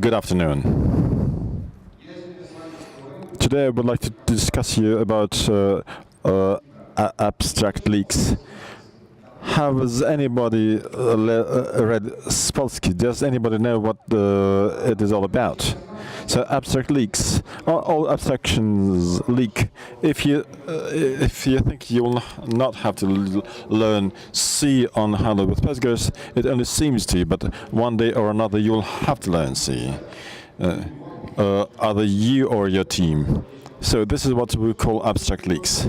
Good afternoon. Today I would like to discuss you about abstract leaks. Has anybody read Spolsky? Does anybody know what it is all about? So abstract leaks, all abstractions leak. If you think you will not have to learn C on handle with Postgres, it only seems to you. But one day or another, you will have to learn C, either you or your team. So this is what we call abstract leaks.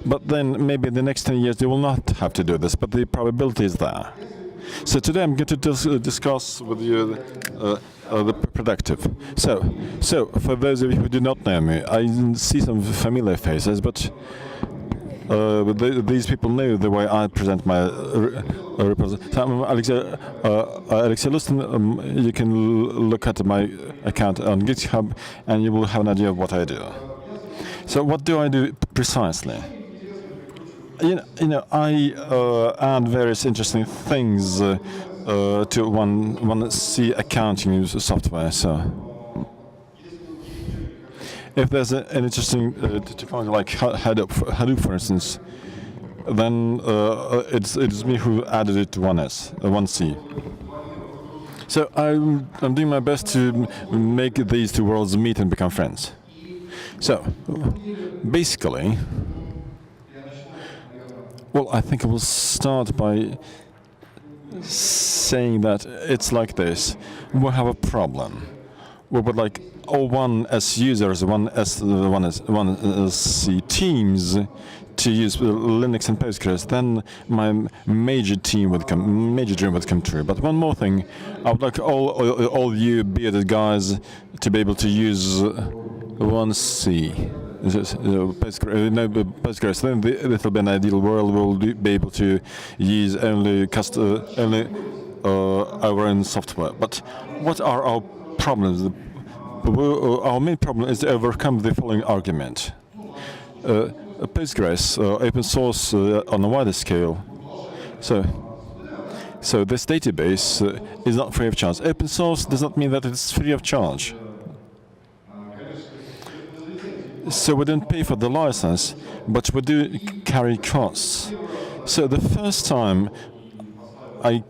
But then maybe in the next 10 years, you will not have to do this, but the probability is there. So today I'm going to discuss with you the productive. So for those of you who do not know me, I see some familiar faces, but these people know the way I present my repository. So I'm Alexey Lustin. You can look at my account on GitHub, and you will have an idea of what I do. So what do I do precisely? You know, I add various interesting things to one C accounting software. So, if there's an interesting technology like Hadoop, for instance, then it's me who added it to 1C. So I'm doing my best to make these two worlds meet and become friends. So, basically. Well, I think I will start by saying that it's like this. We have a problem. We would like one as users, one as C teams to use Linux and Postgres. Then my major dream would come true. But one more thing, I would like all you bearded guys to be able to use 1C. Postgres, then it will be an ideal world. We'll be able to use only our own software. But what are our problems? Our main problem is to overcome the following argument. Postgres, open source on a wider scale. So this database is not free of charge. Open source does not mean that it's free of charge. So we don't pay for the license, but we do carry costs. So the first time I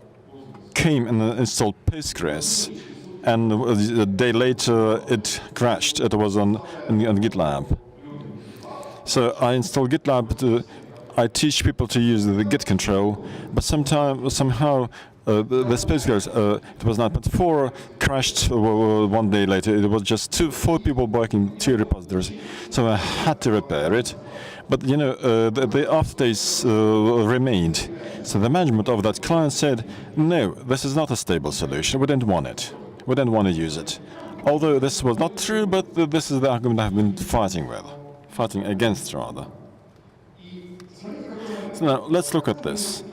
came and installed Postgres, and a day later it crashed. It was on Gitlab. So I installed Gitlab. I teach people to use the Git control, but somehow this Postgres, it was 9.4, crashed one day later. It was just 4 people working 2 repositories, so I had to repair it. But you know, the afterdays remained. So the management of that client said, no, this is not a stable solution. We don't want it. We don't want to use it. Although this was not true, but this is the argument I've been fighting against rather. So now let's look at this.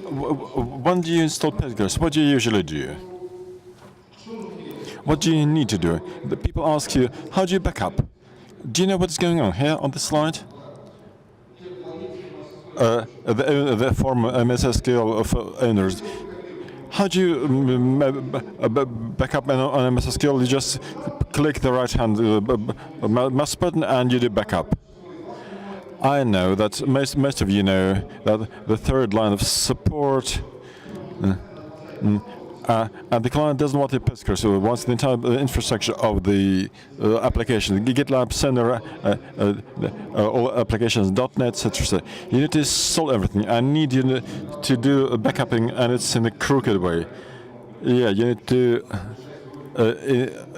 When do you install Postgres? What do you usually do? What do you need to do? The people ask you, how do you back up? Do you know what's going on here on the slide? The former MSSQL owners. How do you back up on MSSQL? You just click the right-hand mouse button and you do backup. I know that most of you know that the third line of support, and the client doesn't want the Postgres, so it wants the entire infrastructure of the application, GitLab, Sonar, all applications, .NET, etc. So you need to solve everything. I need you to do backupping, and it's in a crooked way. Yeah, you need to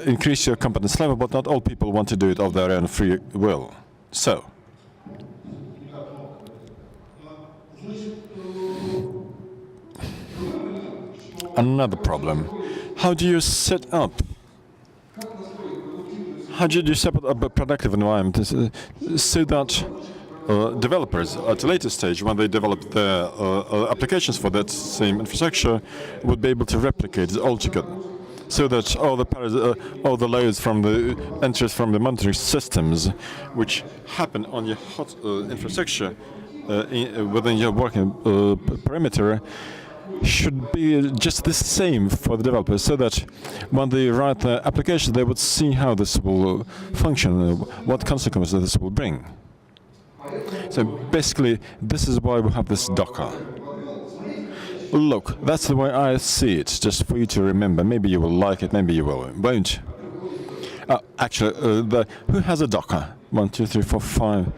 increase your competence level, but not all people want to do it of their own free will. So. Another problem. How do you set up? How do you set up a productive environment so that developers at a later stage, when they develop their applications for that same infrastructure, would be able to replicate it altogether, so that all the loads from the entries from the monitoring systems, which happen on your hot infrastructure within your working perimeter, should be just the same for the developers, so that when they write the application, they would see how this will function, what consequences this will bring. So basically, this is why we have this Docker. Look, that's the way I see it, just for you to remember. Maybe you will like it, maybe you won't. Actually, who has a Docker? 1, 2, 3, 4, 5.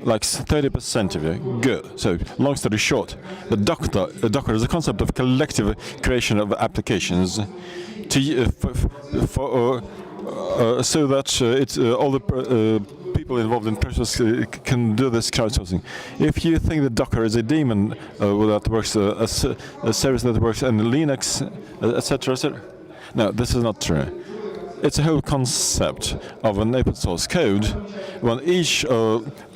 Like 30% of you. Good. So, long story short, the Docker is a concept of collective creation of applications to so that all the people involved in process can do this crowdsourcing. If you think that Docker is a daemon that works, a service that works in Linux, etc., etc., no, this is not true. It's a whole concept of an open source code when each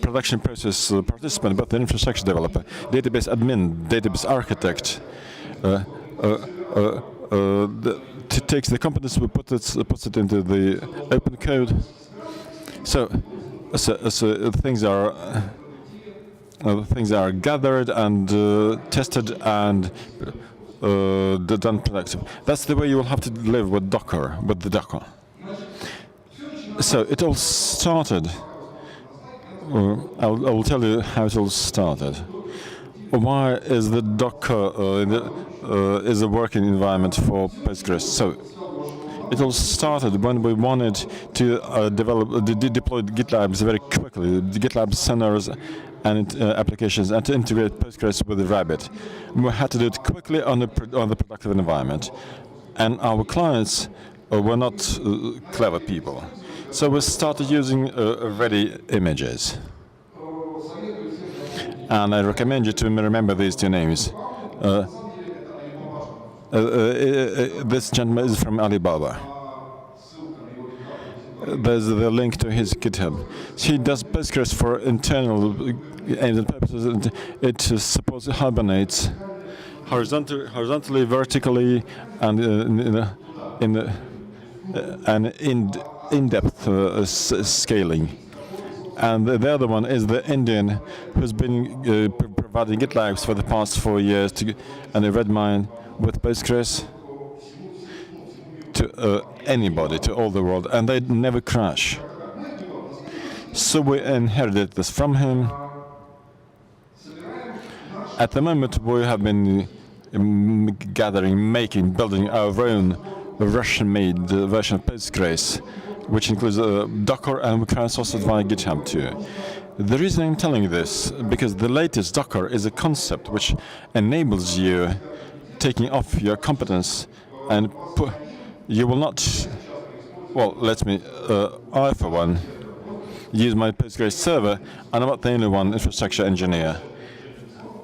production process participant, both the infrastructure developer, database admin, database architect, takes the competence, puts it into the open code. So things are gathered and tested and done productive. That's the way you will have to live with Docker, with the Docker. So it all started. I will tell you how it all started. Why is the Docker is a working environment for Postgres? So it all started when we wanted to deploy GitLabs very quickly, the GitLab Sonars and applications, and to integrate Postgres with Rabbit. We had to do it quickly on the productive environment, and our clients were not clever people. So we started using ready images. And I recommend you to remember these two names. This gentleman is from Alibaba. There's the link to his GitHub. He does Postgres for internal aims and purposes. It supposedly hibernates horizontally, vertically, and in-depth scaling. And the other one is the Indian who's been providing GitLabs for the past 4 years and a red mine with Postgres to anybody, to all the world, and they never crash. So we inherited this from him. At the moment, we have been building our own Russian-made version of Postgres, which includes Docker, and we crowdsource it via GitHub too. The reason I'm telling you this, because the latest Docker is a concept which enables you taking off your competence, and you will not, well, let me, I for one, use my Postgres server, and I'm not the only one infrastructure engineer.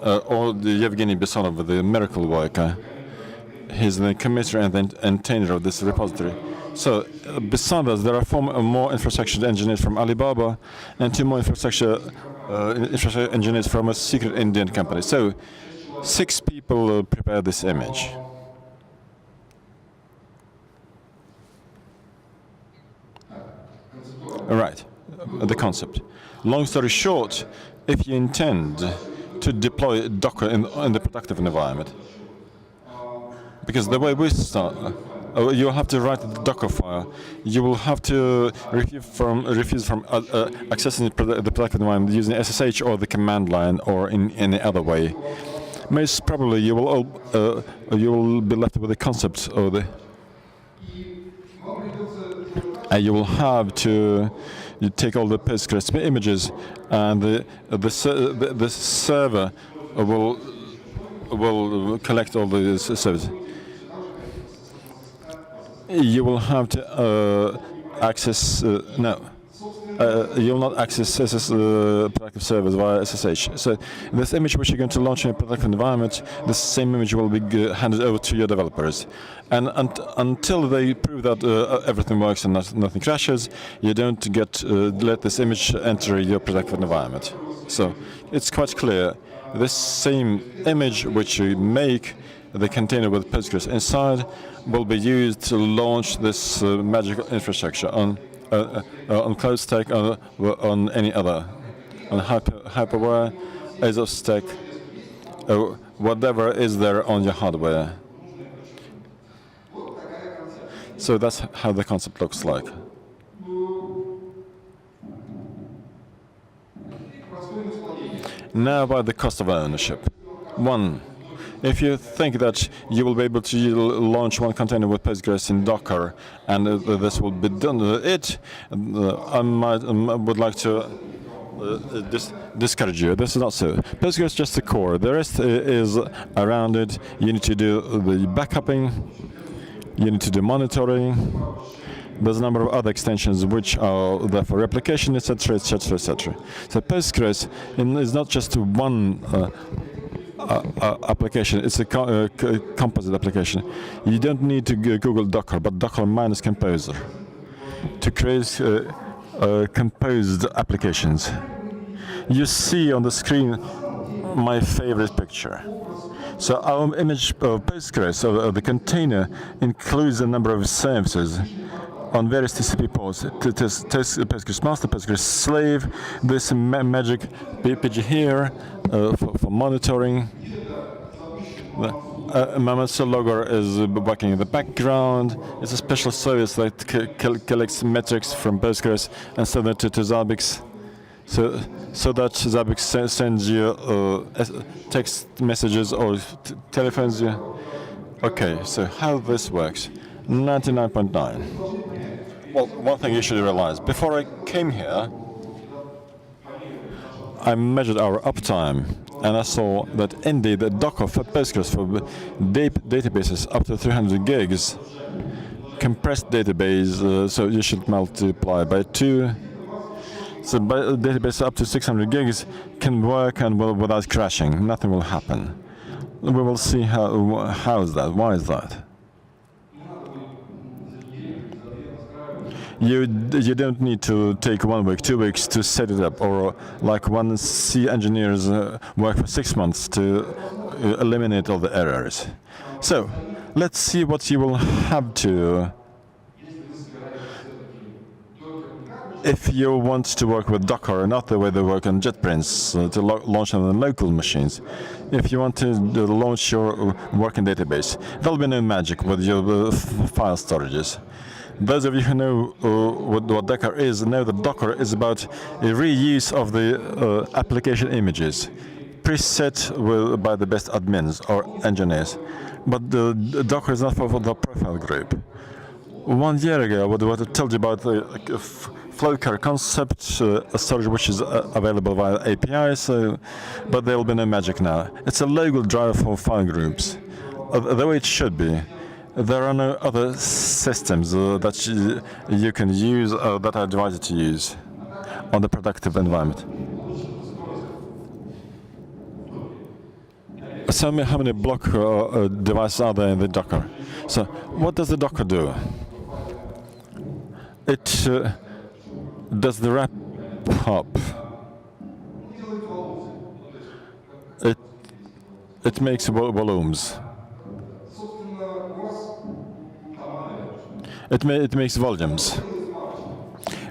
Or the Yevgeny Besonov, the miracle worker. He's the committer and the maintainer of this repository. So, besides us, there are 4 more infrastructure engineers from Alibaba and 2 more infrastructure engineers from a secret Indian company. So, 6 people prepare this image. All right, the concept. Long story short, if you intend to deploy Docker in the productive environment, because the way we start, you will have to write the Docker file. You will have to refuse from accessing the productive environment using SSH or the command line or in any other way. Most probably, you will be left with the concept of the. You will have to take all the Postgres images, and the server will collect all the services. You will have to access you will not access productive servers via SSH. So this image which you're going to launch in a productive environment, this same image will be handed over to your developers. And until they prove that everything works and nothing crashes, you don't let this image enter your productive environment. So it's quite clear. This same image which you make, the container with Postgres inside, will be used to launch this magical infrastructure on Cloud Stack, on any other, on Hyperware, Azure Stack, whatever is there on your hardware. So that's how the concept looks like. Now about the cost of ownership. One, if you think that you will be able to launch one container with Postgres in Docker and this will be done, I would like to discourage you. This is not so. Postgres is just the core. The rest is around it. You need to do the backupping. You need to do monitoring. There's a number of other extensions which are there for replication, etc., etc., etc. So Postgres is not just one application. It's a composite application. You don't need to Google Docker, but Docker minus Composer to create composed applications. You see on the screen my favorite picture. So our image of Postgres, of the container, includes a number of services on various TCP ports. Postgres master, Postgres slave, this magic PG here for monitoring. Master logger is working in the background. It's a special service that collects metrics from Postgres and sends it to Zabbix. So that Zabbix sends you text messages or telephones you. Okay, so how this works? 99.9. Well, one thing you should realize, before I came here, I measured our uptime, and I saw that indeed the Docker for Postgres for databases up to 300 gigs, compressed database, so you should multiply by 2. So database up to 600 gigs can work and without crashing. Nothing will happen. We will see how is that. Why is that? You don't need to take 1 week, 2 weeks to set it up, or like one C engineers work for 6 months to eliminate all the errors. So let's see what you will have to. If you want to work with Docker, not the way they work on JetBrains, to launch on the local machines. If you want to launch your working database, there'll be no magic with your file storages. Those of you who know what Docker is know that Docker is about a reuse of the application images, preset by the best admins or engineers. But the Docker is not for the profile group. 1 year ago, I would have told you about the Flowcar concept, a storage which is available via APIs, but there will be no magic now. It's a local driver for file groups, the way it should be. There are no other systems that you can use that I advise you to use on the productive environment. So how many block devices are there in the Docker? So what does the Docker do? It does the wrap up. It makes volumes. It makes volumes.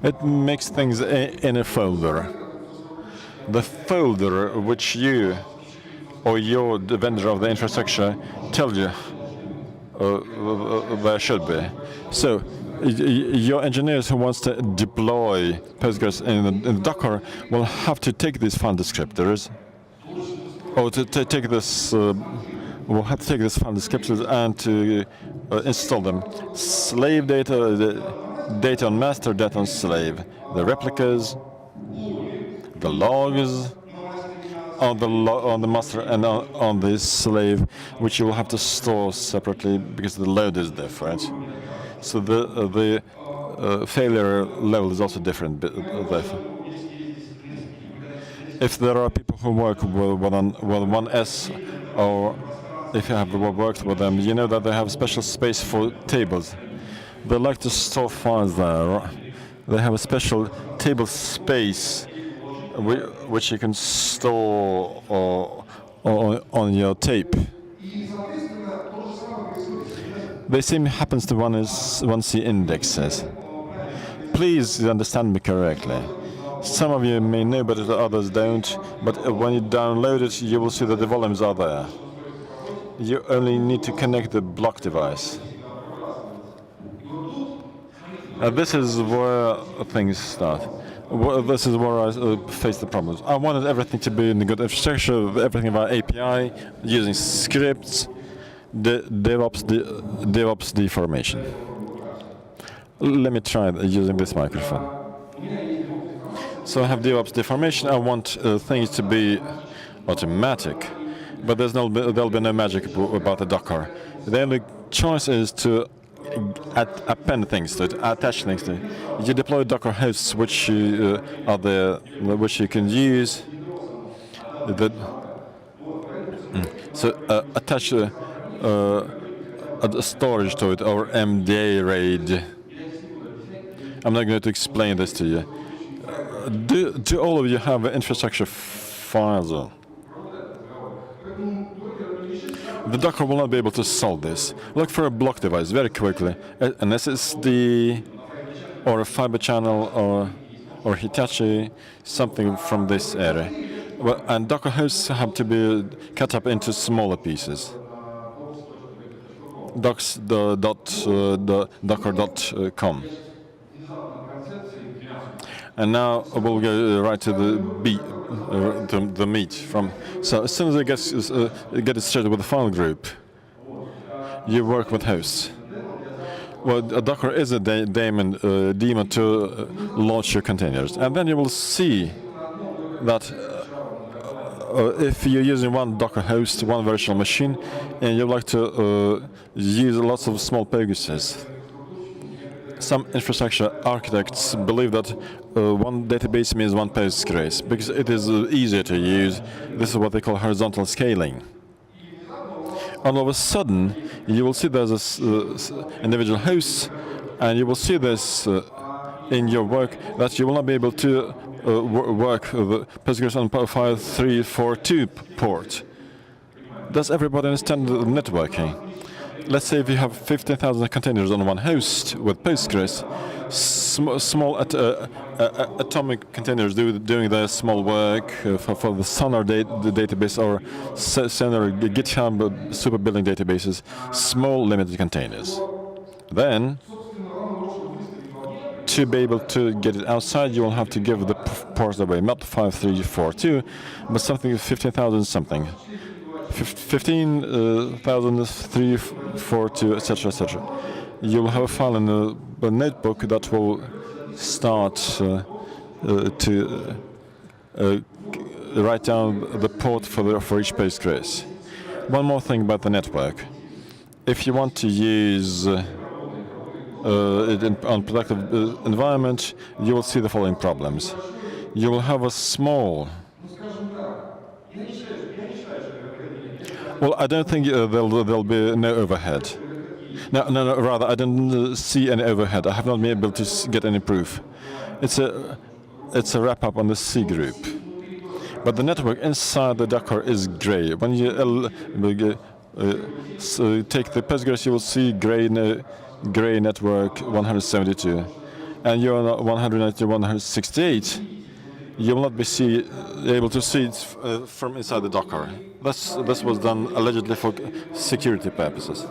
It makes things in a folder. The folder which you or the vendor of the infrastructure tells you where it should be. So your engineers who wants to deploy Postgres in Docker will have to take these file descriptors, or to take this. We'll have to take these file descriptors and to install them. Slave data, data on master, data on slave. The replicas, the logs on the master and on the slave, which you will have to store separately because the load is different. So the failure level is also different. If there are people who work with 1S, or if you have worked with them, you know that they have special space for tables. They like to store files there. They have a special table space which you can store on your tape. The same happens to 1C indexes. Please understand me correctly. Some of you may know, but the others don't. But when you download it, you will see that the volumes are there. You only need to connect the block device. This is where things start. This is where I face the problems. I wanted everything to be in the good infrastructure, everything via API, using scripts, DevOps deformation. Let me try using this microphone. So I have DevOps deformation. I want things to be automatic, but there'll be no magic about the Docker. The only choice is to append things to it, attach things to it. You deploy Docker hosts which are there, which you can use. So attach a storage to it, or MDA RAID. I'm not going to explain this to you. Do all of you have infrastructure files on? The Docker will not be able to solve this. Look for a block device very quickly, an SSD, or a fiber channel, or Hitachi, something from this area. Well, and Docker hosts have to be cut up into smaller pieces. Docker.com. And now we'll go right to the meat. So as soon as it gets started with the file group, you work with hosts. Well, Docker is a daemon to launch your containers, and then you will see that if you're using one Docker host, one virtual machine, and you'd like to use lots of small packages. Some infrastructure architects believe that one database means one Postgres because it is easier to use. This is what they call horizontal scaling. All of a sudden, you will see there's this individual hosts, and you will see this in your work that you will not be able to work the Postgres on 5342 port. Does everybody understand the networking? Let's say if you have 15,000 containers on one host with Postgres, small atomic containers doing their small work for the Sonar database or Sonar GitHub super building databases, small limited containers. Then, to be able to get it outside, you will have to give the ports away, not 5342, but something 15,000 something. 15,342, etc., etc. You will have a file in a notebook that will start to write down the port for each Postgres. One more thing about the network. If you want to use it on productive environment, you will see the following problems. You will have a small. Well, I don't think there'll be no overhead. No, rather, I don't see any overhead. I have not been able to get any proof. It's a wrap-up on the C group. But the network inside the Docker is gray. When you take the Postgres, you will see gray network 172. And you're on 192, 168. You will not be able to see it from inside the Docker. This was done allegedly for security purposes.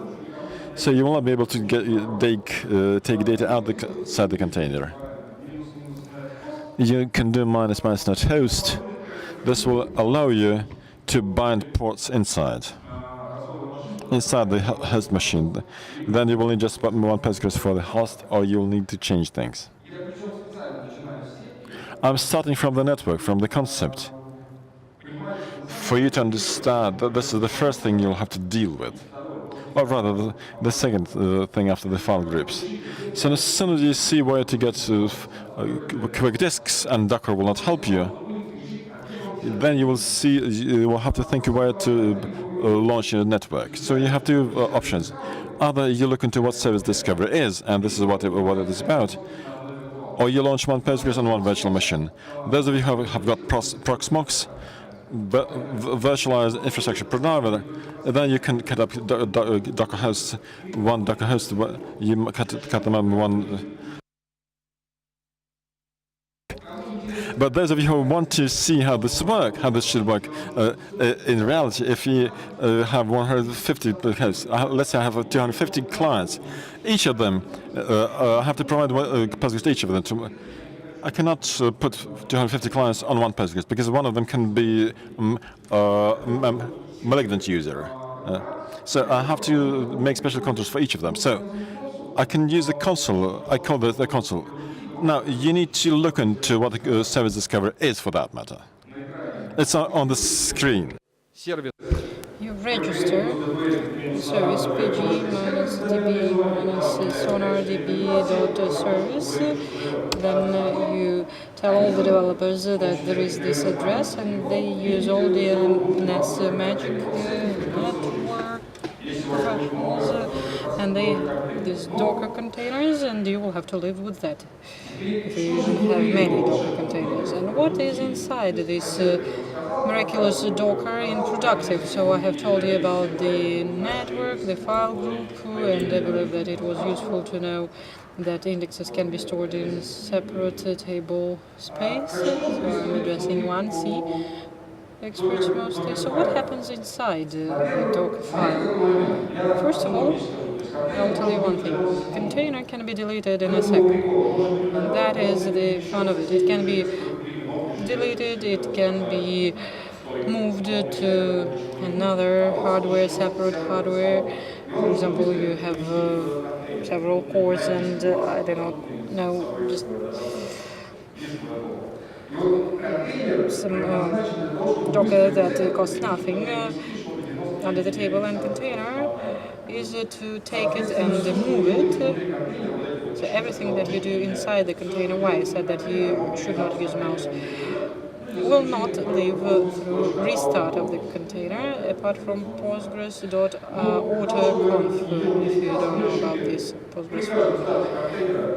So you will not be able to take data outside the container. You can do -net host. This will allow you to bind ports inside the host machine. Then you will need just one Postgres for the host, or you will need to change things. I'm starting from the network, from the concept. For you to understand that this is the first thing you'll have to deal with. Or rather, the second thing after the file groups. So as soon as you see where to get quick disks, and Docker will not help you, then you will have to think where to launch your network. So you have two options. Either you look into what service discovery is, and this is what it is about, or you launch one Postgres on one virtual machine. Those of you who have got Proxmox, virtualized infrastructure provider, then you can cut up Docker hosts, one Docker host, you cut them up in one. But those of you who want to see how this should work in reality, if you have 150 hosts, let's say I have 250 clients, each of them have to provide Postgres to each of them. I cannot put 250 clients on one Postgres because one of them can be malignant user. So I have to make special controls for each of them. So I can use the console. I call it the console. Now you need to look into what the service discovery is for that matter. It's on the screen. You register the service pg-db-sonardb.service. Then you tell all the developers that there is this address, and they use all the NS magic network professionals, and they these Docker containers, and you will have to live with that if you even have many Docker containers. And what is inside this miraculous Docker in productive? So I have told you about the network, the file group, and I believe that it was useful to know that indexes can be stored in separate table space. So I'm addressing 1C experts mostly. So what happens inside the Docker file? First of all, I'll tell you one thing. Container can be deleted in a second, and that is the fun of it. It can be deleted, it can be moved to another hardware, separate hardware. For example, you have several cores and I don't know, just some Docker that costs nothing under the table, and container is to take it and move it. So everything that you do inside the container, why I said that you should not use mouse, will not live through restart of the container, apart from PostgreSQL-base, if you don't know about this Postgres.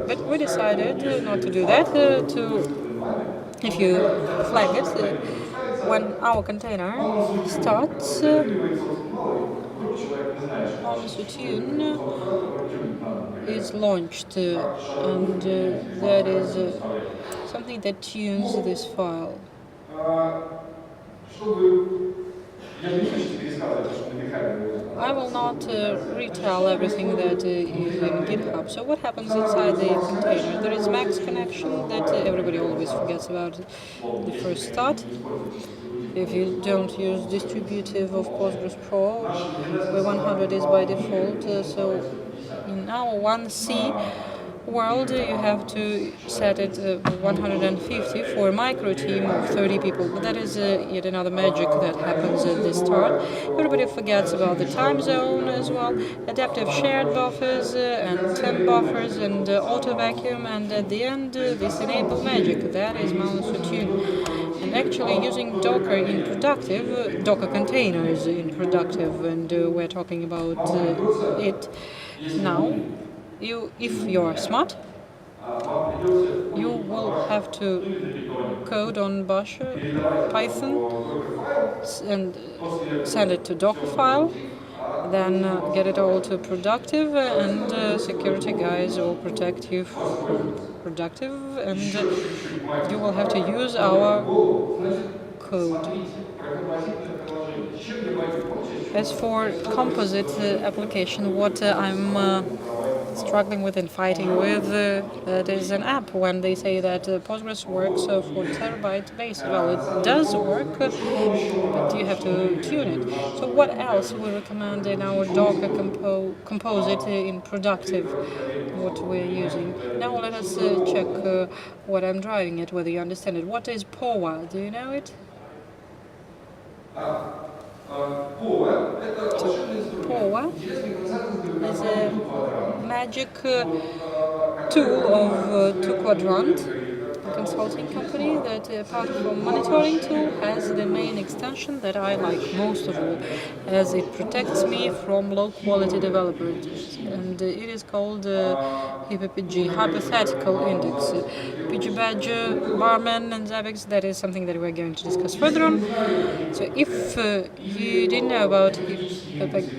But we decided not to do that, if you flag it, when our container starts, SonarQube is launched, and that is something that tunes this file. I will not retell everything that is in GitHub. So what happens inside the container? There is max connection that everybody always forgets about the first start. If you don't use distributive of Postgres Pro, V100 is by default. So in our 1C world, you have to set it 150 for a micro team of 30 people. But that is yet another magic that happens at the start. Everybody forgets about the time zone as well, adaptive shared buffers and temp buffers and auto vacuum, and at the end this enable magic, that is SonarQube. And actually using Docker in productive, Docker containers in productive, and we're talking about it now. If you're smart, you will have to code on Bash, Python, and send it to Docker file, then get it all to productive, and security guys will protect you from productive, and you will have to use our code. As for composite application, what I'm struggling with and fighting with, that is an app when they say that Postgres works for terabyte base. Well, it does work, but you have to tune it. So what else we recommend in our Docker composite in productive, what we're using? Now let us check what I'm driving at, whether you understand it. What is POA? Do you know it? POA is a magic tool of two-quadrant consulting company that, apart from monitoring tool, has the main extension that I like most of all, as it protects me from low-quality developers, and it is called HyperPG, Hypothetical Index. PG Badger, Barman, and Zabbix, that is something that we're going to discuss further on. So if you didn't know about HyperPG,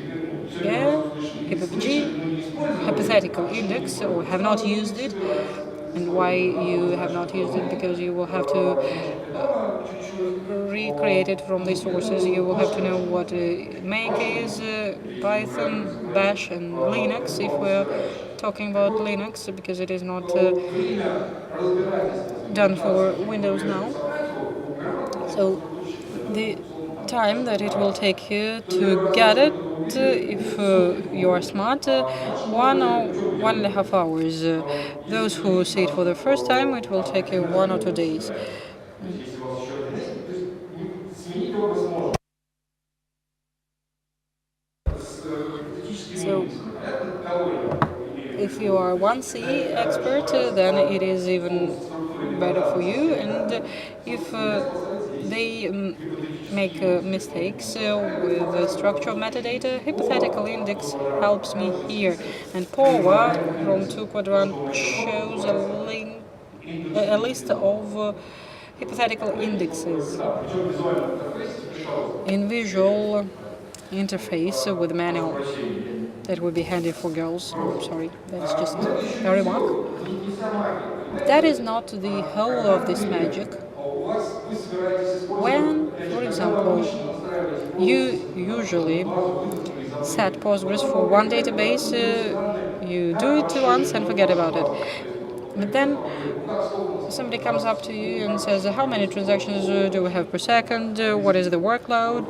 Hypothetical Index, or have not used it, And why you have not used it? Because you will have to recreate it from the sources. You will have to know what make is, Python, Bash, and Linux. If we're talking about Linux, because it is not done for Windows now. So the time that it will take you to get it, if you are smart, 1 or 1.5 hours. Those who see it for the first time, it will take you 1 or 2 days. So if you are 1C expert, then it is even better for you. And if they make mistakes with the structure of metadata, hypothetical index helps me here. And POWA from 2Quadrant shows a list of hypothetical indexes in visual interface with manual. That would be handy for girls. I'm sorry, that's just a remark. That is not the whole of this magic. When, for example, you usually set Postgres for one database, you do it once and forget about it. But then somebody comes up to you and says, how many transactions do we have per second? What is the workload?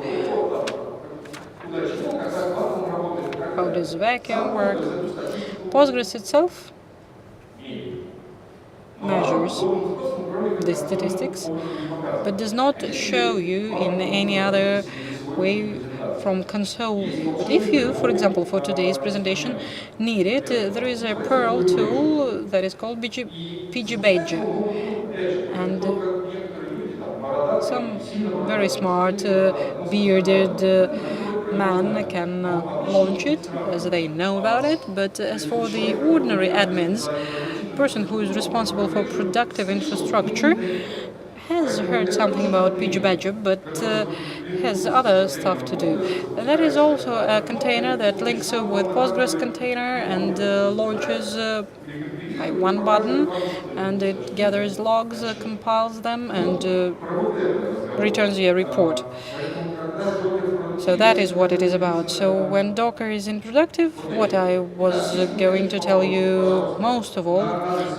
How does vacuum work? Postgres itself measures the statistics, but does not show you in any other way from console view. But if you, for example, for today's presentation, need it, there is a Perl tool that is called PGBadge, and some very smart, bearded man can launch it, as they know about it. But as for the ordinary admins, person who is responsible for productive infrastructure has heard something about PGBadge, but has other stuff to do. And that is also a container that links with Postgres container and launches by one button, and it gathers logs, compiles them, and returns you a report. So that is what it is about. So when Docker is in productive, what I was going to tell you most of all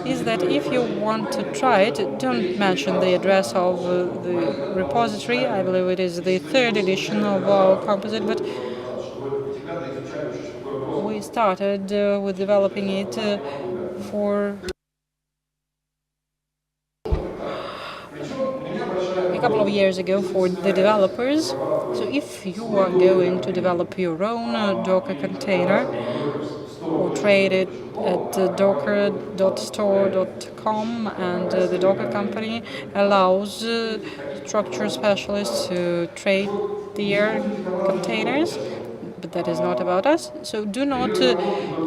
is that if you want to try it, don't mention the address of the repository. I believe it is the 3rd edition of our composite, but we started with developing it for a couple of years ago for the developers. So if you are going to develop your own Docker container or trade it at docker.store.com, and the Docker company allows structure specialists to trade their containers, but that is not about us. So do not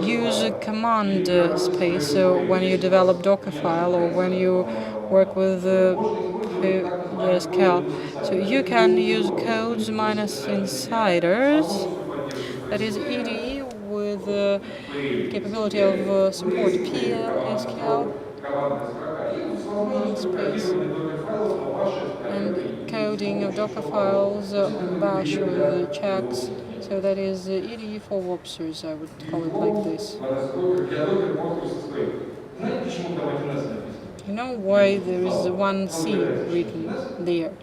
use command space when you develop Dockerfile or when you work with PGCL. So you can use codes minus insiders, that is ED, with capability of support PLSQL space, and coding of Docker files on Bash with checks. So that is ED for Wopsers, I would call it like this. You know why there is one C written there?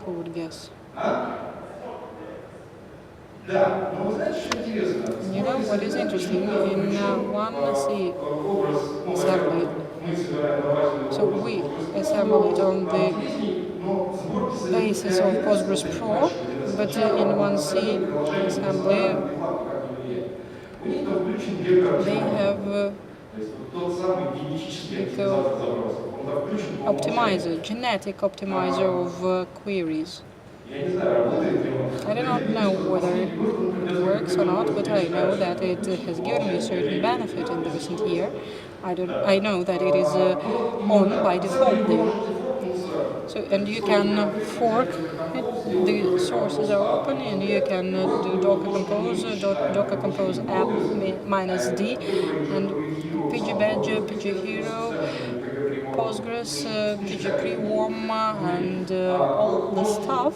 Who would guess? You know what is interesting? In one C assembly, so we assemble it on the basis of Postgres Pro, but in one C assembly they have optimizer, genetic optimizer of queries. I do not know whether it works or not, but I know that it has given me a certain benefit in the recent year. I know that it is on by default there. So, and you can fork it. The sources are open, and you can do Docker Compose, Docker Compose app -d, and PG Badger, PG Hero, Postgres, PG Pre-Warm, and all the stuff.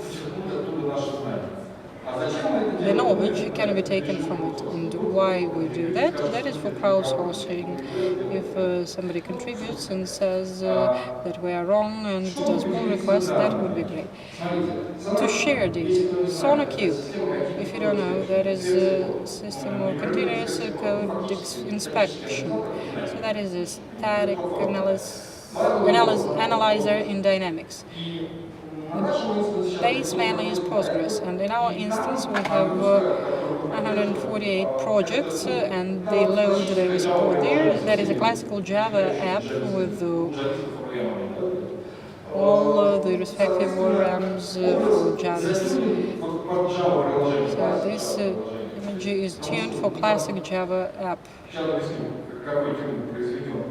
The knowledge can be taken from it. And why we do that? That is for crowdsourcing. If somebody contributes and says that we are wrong and does pull requests, that would be great. To share data, SonarQube, if you don't know, that is a system of continuous code inspection. So that is a static analyzer in Dynamics. The base mainly is Postgres, and in our instance we have 148 projects, and they load the support there. That is a classical Java app with all the respective ORMs for Javists. So this image is tuned for classic Java app.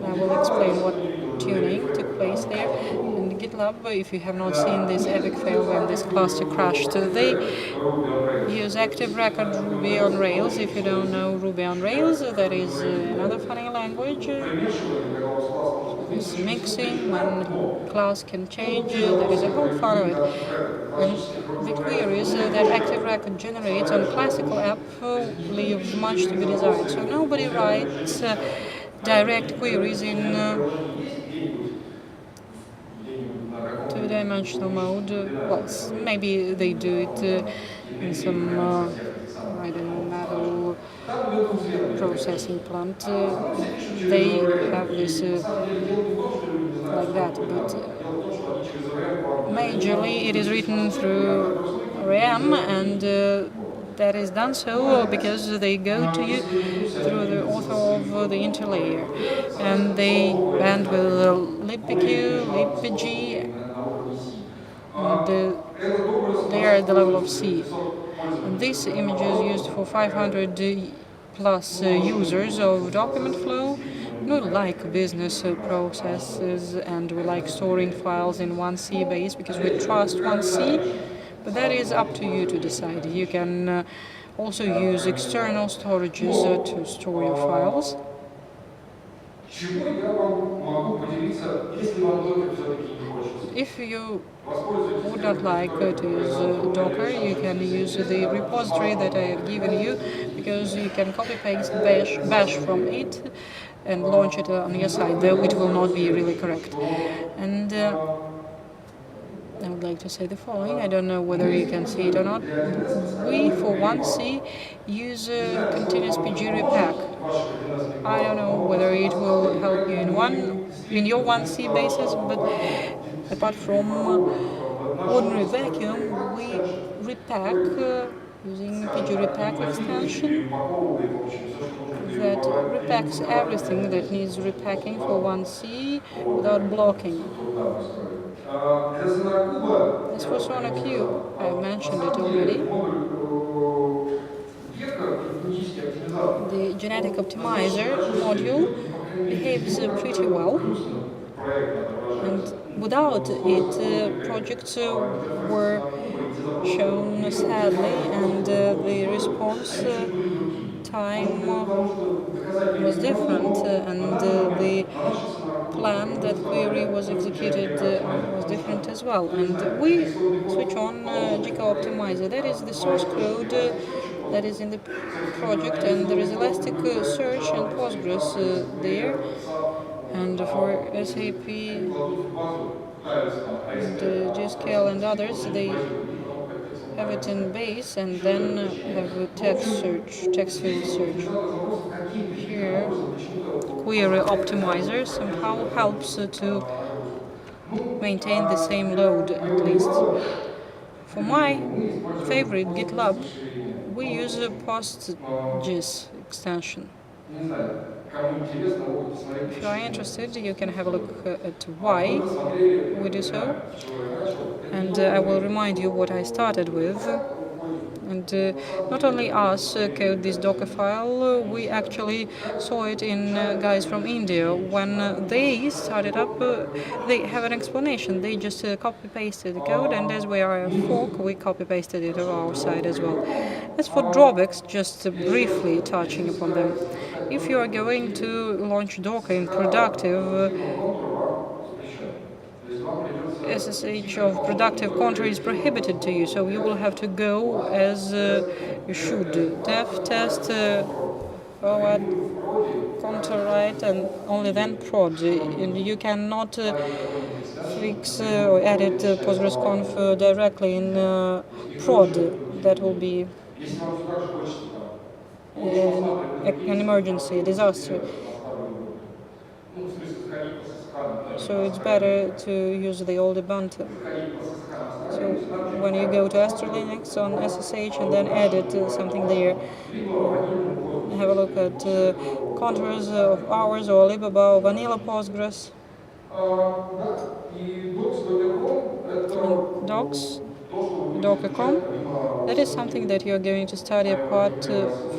I will explain what tuning took place there. In Gitlab, if you have not seen this epic fail when this cluster crashed, they use active record Ruby on Rails. If you don't know Ruby on Rails, that is another funny language. This mixing, when class can change, there is a whole fun of it. And the queries that active record generates on classical app leave much to be desired. So nobody writes direct queries in two-dimensional mode. Well, maybe they do it in some, I don't know, metal processing plant. They have this like that, but majorly it is written through RAM, and that is done so because they go to you through the author of the interlayer, and they band with libpq, libpg, and they are at the level of C. And this image is used for 500 plus users of document flow. We like business processes, and we like storing files in 1C base because we trust 1C, but that is up to you to decide. You can also use external storages to store your files. If you would not like to use Docker, you can use the repository that I have given you, because you can copy-paste bash from it and launch it on your side, though it will not be really correct. And I would like to say the following. I don't know whether you can see it or not. We, for 1C, use continuous PG repack. I don't know whether it will help you in your 1C basis, but apart from ordinary vacuum, we repack using PG repack extension that repacks everything that needs repacking for 1C without blocking. As for SonarQube, I mentioned it already. The genetic optimizer module behaves pretty well, and without it, projects were shown sadly, and the response time was different, and the plan that query was executed was different as well. And we switch on GK Optimizer. That is the source code that is in the project, and there is Elastic Search and Postgres there. And for SAP and GSQL and others, they have it in base, and then have a text field search. Here, query optimizer somehow helps to maintain the same load, at least. For my favorite GitLab, we use a PostGIS extension. If you are interested, you can have a look at why we do so. And I will remind you what I started with. And not only us code this Docker file, we actually saw it in guys from India. When they started up, they have an explanation. They just copy-pasted the code, and as we are a fork, we copy-pasted it to our side as well. As for drawbacks, just briefly touching upon them. If you are going to launch Docker in productive, SSH of productive contour is prohibited to you, so you will have to go as you should. Dev test forward contour right, and only then prod. And you cannot fix or edit PostgreSQL directly in prod. That will be an emergency, a disaster. So it's better to use the old Ubuntu. So when you go to Astra Linux on SSH and then edit something there, have a look at contours of ours or libaba or vanilla Postgres. And docs, docker.com. That is something that you're going to study apart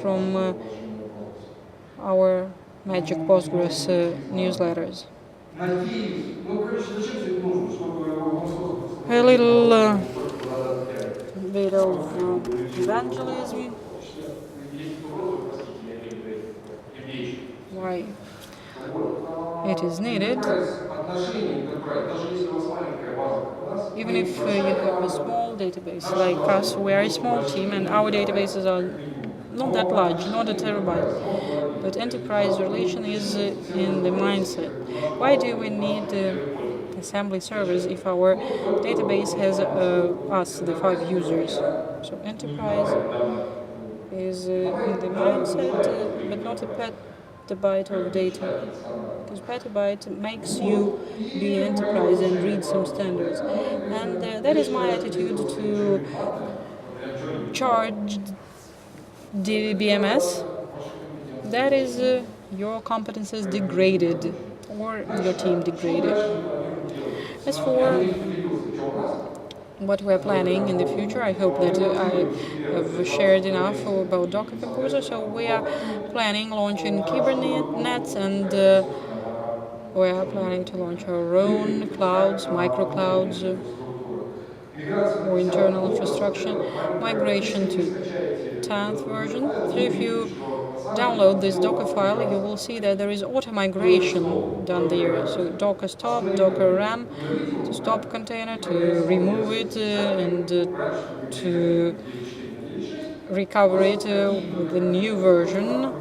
from our Magic Postgres newsletters. A little bit of evangelism. Why it is needed. Even if you have a small database like us, we are a small team and our databases are not that large, not a terabyte. But enterprise relation is in the mindset. Why do we need assembly servers if our database has us, the 5 users? So enterprise is in the mindset, but not a petabyte of data. Because petabyte makes you be enterprise and read some standards. And that is my attitude to charged DBMS. That is your competences degraded or your team degraded. As for what we're planning in the future, I hope that I have shared enough about Docker Composer. So we are planning launching Kubernetes, and we are planning to launch our own clouds, microclouds, or internal infrastructure, migration to 10th version. So if you download this Docker file, you will see that there is auto migration done there. So Docker stop, Docker run, to stop container, to remove it, and to recover it with the new version.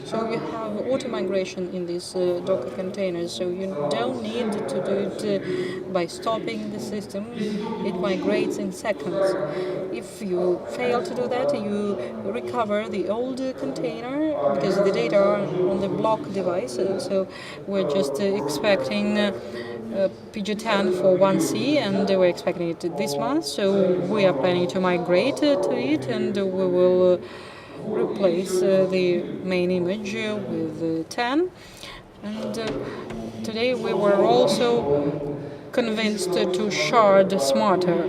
So you have auto migration in these Docker containers, so you don't need to do it by stopping the system. It migrates in seconds. If you fail to do that, you recover the old container because the data are on the block device. So we're just expecting PG10 for 1C, and we're expecting it this month. So we are planning to migrate to it, and we will replace the main image with 10. And today we were also convinced to shard smarter.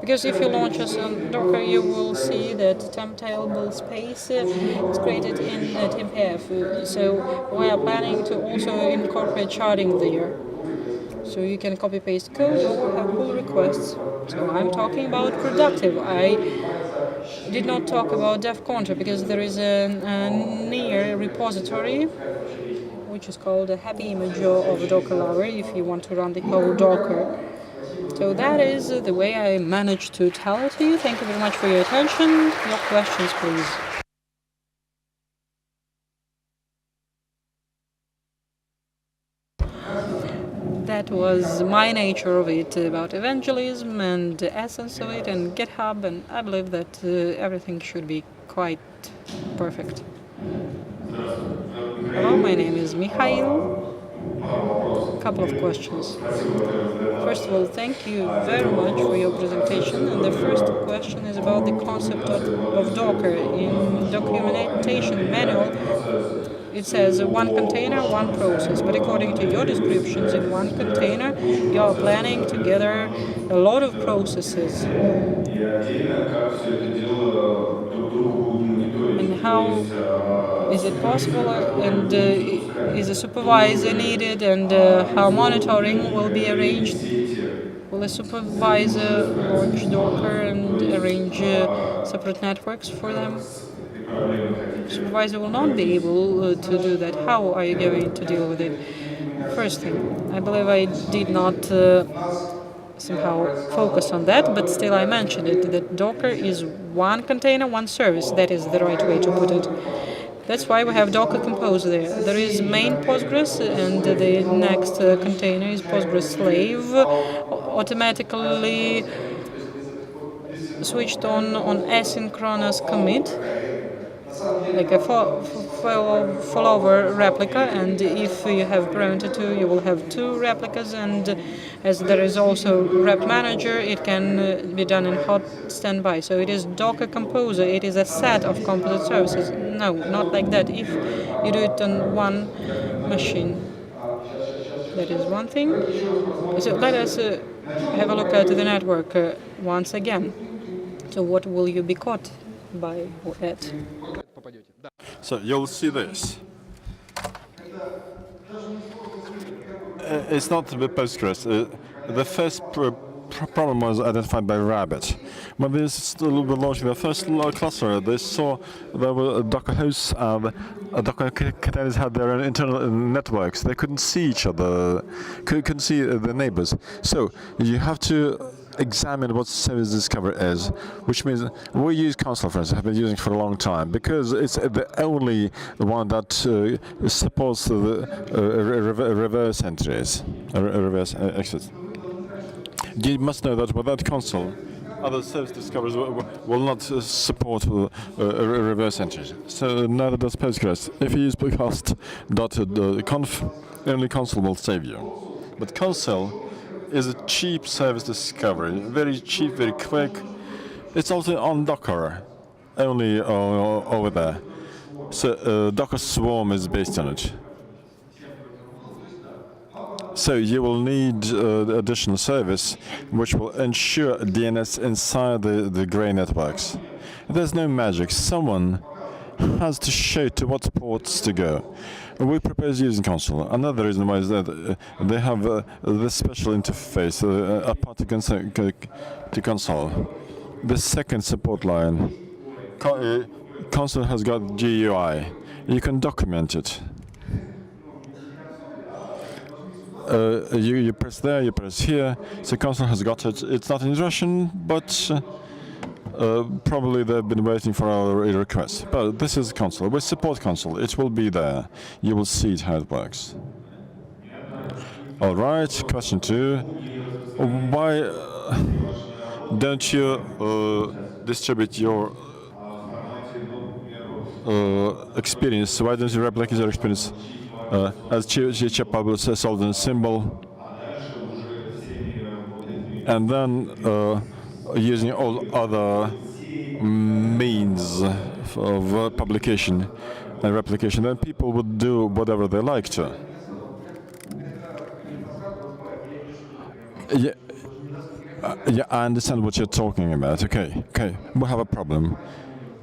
Because if you launch us on Docker, you will see that temp table space is created in TMPF. So we are planning to also incorporate sharding there. So you can copy paste code or have pull requests. So I'm talking about productive. I did not talk about dev contour because there is a near repository which is called a happy image of a Docker library if you want to run the whole Docker. So that is the way I managed to tell it to you. Thank you very much for your attention. Your questions, please. That was my nature of it, about evangelism and the essence of it and GitHub, and I believe that everything should be quite perfect. Hello, my name is Mikhail. A couple of questions. First of all, thank you very much for your presentation. And the first question is about the concept of Docker. In documentation manual, it says one container, one process. But according to your descriptions, in one container, you are planning to gather a lot of processes. And how is it possible? And is a supervisor needed? And how monitoring will be arranged? Will a supervisor launch Docker and arrange separate networks for them? supervisor will not be able to do that. How are you going to deal with it? First thing, I believe I did not somehow focus on that, but still I mentioned it, that Docker is one container, one service. That is the right way to put it. That's why we have Docker Compose there. There is main Postgres, and the next container is Postgres slave, automatically switched on asynchronous commit, like a follower replica, and if you have parameter 2, you will have 2 replicas, and as there is also rep manager, it can be done in hot standby. So it is Docker Composer, it is a set of composite services. No, not like that. If you do it on one machine, that is one thing. So let us have a look at the network once again. So what will you be caught by that? So you'll see this. It's not the Postgres. The first problem was identified by Rabbit. When they were launching the first cluster, they saw there were Docker hosts and Docker containers had their own internal networks. They couldn't see each other, couldn't see the neighbors. So you have to examine what service discovery is, which means we use console, for instance, have been using it for a long time because it's the only one that supports the reverse entries, reverse exits. You must know that without console, other service discoveries will not support reverse entries. So neither does Postgres. If you use PostgreSQL-conf, only console will save you. But console is a cheap service discovery, very cheap, very quick. It's also on Docker, only over there. So Docker Swarm is based on it. So you will need the additional service which will ensure DNS inside the gray networks. There's no magic. Someone has to show to what ports to go. We propose using console. Another reason why is that they have this special interface apart to console. The second support line. Console has got GUI. You can document it. You press there, you press here. So console has got it. It's not in Russian, but probably they've been waiting for our request. But this is console. We support console. It will be there. You will see it how it works. All right. Question 2. Why don't you distribute your experience? Why don't you replicate your experience as Gitlab solved in symbol, and then using all other means of publication and replication, then people would do whatever they like to. Yeah, I understand what you're talking about. Okay, we have a problem.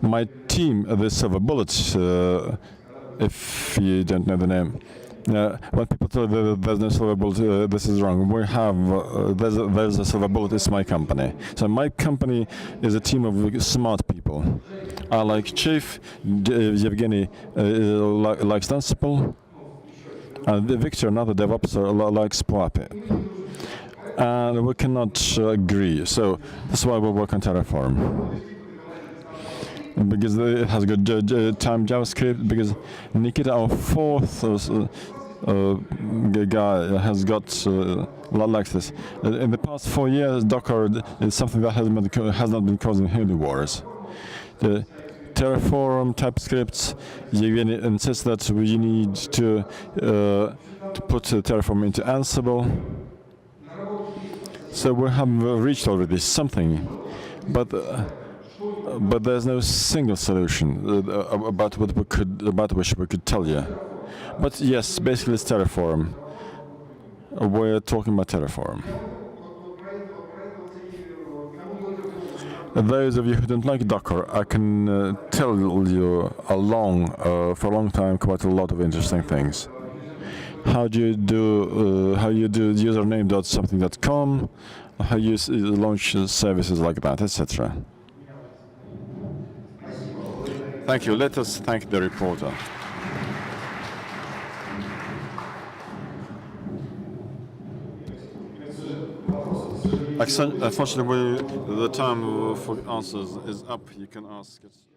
My team, the Silver Bullets, if you don't know the name, when people tell you that there's no silver bullet, this is wrong. We have, there's a silver bullet, it's my company. So my company is a team of smart people. I like Chief, Yevgeny likes Ansible, and Victor, another DevOps, likes Poapi. And we cannot agree, so that's why we work on Terraform. Because it has good time JavaScript, because Nikita, our fourth guy, has got a lot like this. In the past 4 years, Docker is something that has not been causing holy wars. The Terraform, TypeScript, Yevgeny insists that we need to put Terraform into Ansible. So we have reached already something, but there's no single solution about which we could tell you. But yes, basically it's Terraform. We're talking about Terraform. Those of you who don't like Docker, I can tell you for a long time quite a lot of interesting things. How you do username.something.com, how you launch services like that, etc. Thank you. Let us thank the reporter. Unfortunately, the time for answers is up. You can ask it.